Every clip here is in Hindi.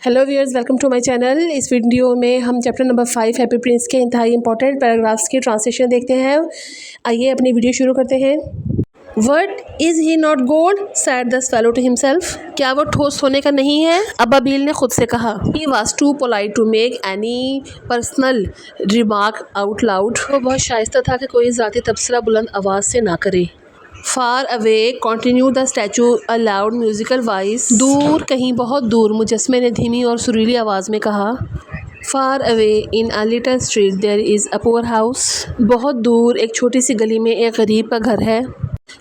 Hello viewers, welcome to my channel. इस वीडियो में हम चैप्टर नंबर 5 हैप्पी प्रिंस के इंतहाई इंपॉर्टेंट पैराग्राफ्स की ट्रांसलेशन देखते हैं। आइए अपनी वीडियो शुरू करते हैं। What is he not gold said the swallow to himself. क्या वो ठोस सोने का नहीं है? अबाबील ने खुद से कहा। He was too polite to make any personal remark out loud. वो बहुत शाइस्ता था कि कोई ज़ाती तबसरा बुलंद आवाज़ से ना करे। Far away continue the statue a loud musical voice. दूर, कहीं बहुत दूर, मुजस्मे ने धीमी और सुरीली आवाज़ में कहा। Far away in a little street there is a poor house. बहुत दूर एक छोटी सी गली में एक गरीब का घर है।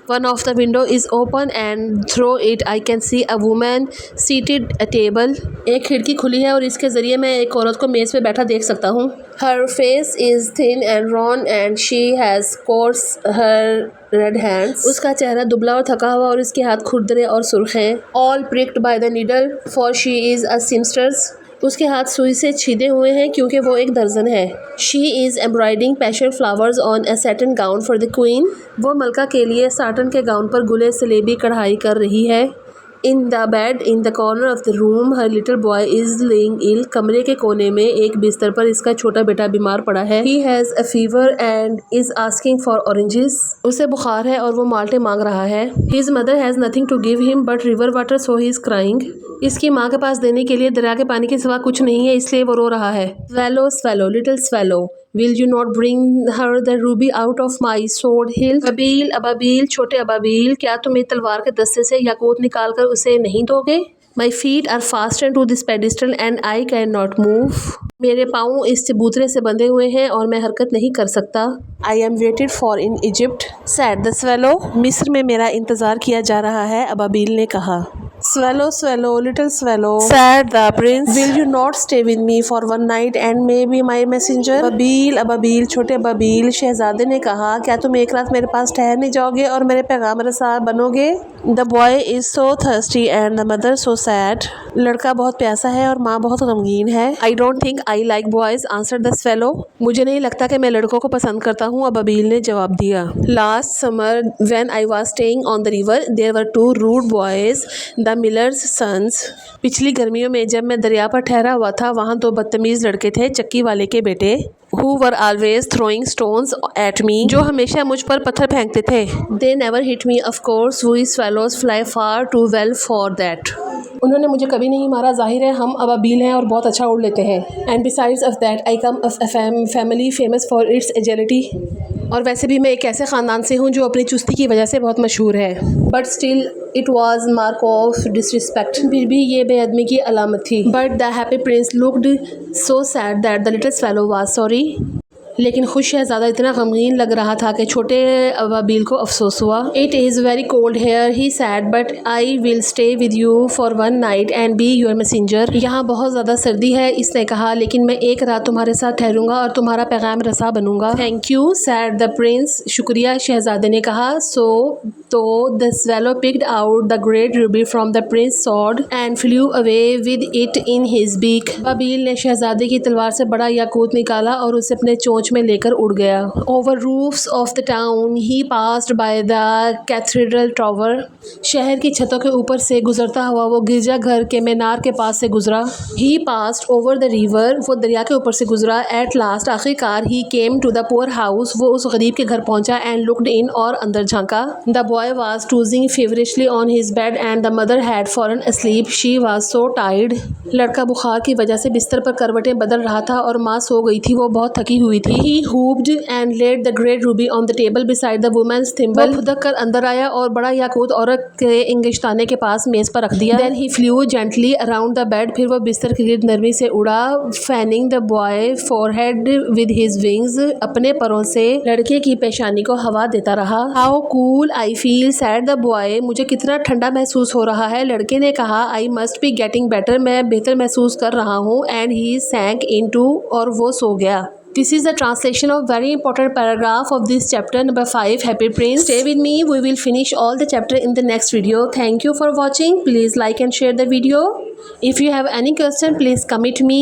One of the window is open and through it I can see a woman seated at table. एक खिड़की खुली है और इसके ज़रिए मैं एक औरत को मेज़ पे बैठा देख सकता हूँ। Her face is thin and drawn and she has coarse her red hands. उसका चेहरा दुबला और थका हुआ और इसके हाथ खुरदरे और सुर्ख हैं। All pricked by the needle for she is a seamstress. उसके हाथ सुई से छीदे हुए हैं क्योंकि वो एक दर्जन है। She is embroidering passion flowers on a satin gown for the queen. वो मलका के लिए साटन के गाउन पर गुले सलेबी कढ़ाई कर रही है। In the bed in the corner of the room her little boy is laying ill. कमरे के कोने में एक बिस्तर पर इसका छोटा बेटा बीमार पड़ा है। He has a fever and is asking for oranges. उसे बुखार है और वो माल्टे मांग रहा है। His mother has nothing to give him but river water so he is crying. इसकी माँ के पास देने के लिए दरिया के पानी के सिवा कुछ नहीं है, इसलिए वो रो रहा है। Swallow, swallow, little swallow. Will you not bring her the ruby out of my sword hilt? Ababeel, Ababeel, छोटे अबाबील, क्या तुम एक तलवार के दस्ते से याकूत निकाल कर उसे नहीं दोगे? My feet are fastened to this pedestal and I cannot move. मेरे पाँव इस चबूतरे से बंधे हुए हैं और मैं हरकत नहीं कर सकता। I am waited for in Egypt, said the swallow. मिस्र में मेरा इंतज़ार किया जा रहा है, अबाबील ने कहा। Swallow, swallow, little swallow, said the prince. Will you not stay with me for one night and may be my messenger? Ababeel, Ababeel, छोटे अबाबील, शहजादे ने कहा, क्या तुम एक रात मेरे पास ठहर नहीं जाओगे और मेरे पैगाम रसा बनोगे? The boy is so thirsty and the mother so sad. लड़का बहुत प्यासा है और माँ बहुत गमगीन है। I don't think I like boys, answered the swallow. मुझे नहीं लगता कि मैं लड़कों को पसंद करता हूँ, अबाबील ने जवाब दिया। Last summer when I was staying on the river, there were two rude boys, the miller's sons. पिछली गर्मियों में जब मैं दरिया पर ठहरा हुआ था, वहाँ दो बदतमीज लड़के थे, चक्की वाले के बेटे। Who were always throwing stones at me. जो हमेशा मुझ पर पत्थर फेंकते थे। They never hit me, of course. We swallows fly far too well for that. उन्होंने मुझे कभी नहीं मारा, जाहिर है हम अबाबील हैं और बहुत अच्छा उड़ लेते हैं। And besides of that, I come of a family famous for its agility. और वैसे भी मैं एक ऐसे ख़ानदान से हूँ जो अपनी चुस्ती की वजह से बहुत मशहूर है। But still it was mark of disrespect. फिर भी ये बेअदबी की अलामत थी। But the happy prince looked so sad that the little swallow was sorry. लेकिन खुश शहज़ादा इतना गमगीन लग रहा था कि छोटे अबाबील को अफसोस हुआ। It is very cold here, he said, but I will stay with you for one night and be your messenger. यहाँ बहुत ज़्यादा सर्दी है, इसने कहा, लेकिन मैं एक रात तुम्हारे साथ ठहरूंगा और तुम्हारा पैगाम रसा बनूंगा। Thank you, said the prince. शुक्रिया, शहज़ादे ने कहा। So the swallow picked out the great ruby from the prince's sword and flew away with it in his beak. Ababeel ने शहज़ादे की तलवार से बड़ा याकूत निकाला और उसे अपने चोंच में लेकर उड़ गया। Over roofs of the town he passed by the cathedral tower. शहर की छतों के ऊपर से गुजरता हुआ वो गिरजा घर के मीनार के पास से गुजरा। He passed over the river. वो दरिया के ऊपर से गुजरा। At last, आखिरकार he came to the poor house. वो उस गरीब के घर पहुंचा and looked in और अंदर झांका। The boy was tossing feverishly on his bed and the mother had fallen asleep. She was so tired. लड़का बुखार की वजह से बिस्तर पर करवटें बदल रहा था और माँ सो गई थी, वो बहुत थकी हुई थी। He whooped and laid the great ruby on the table beside the woman's thimble. वो खुदक कर अंदर आया और बड़ा याकूत औरत के इंगिश्ताने के पास मेज पर रख दिया। Then he flew gently around the bed. फिर वो बिस्तर के गिर्द नरमी से उड़ा। Fanning the boy forehead with his wings. अपने परों से लड़के की पेशानी को हवा देता रहा। How cool I feel, said the boy. मुझे कितना ठंडा महसूस हो रहा है, लड़के ने कहा। I must be getting better. मैं बेहतर महसूस कर रहा हूँ। And he sank into, और वो सो गया। This is the translation of very important paragraph of this chapter number 5, Happy Prince. Stay with me. We will finish all the chapter in the next video. Thank you for watching. Please like and share the video. If you have any question, please comment me.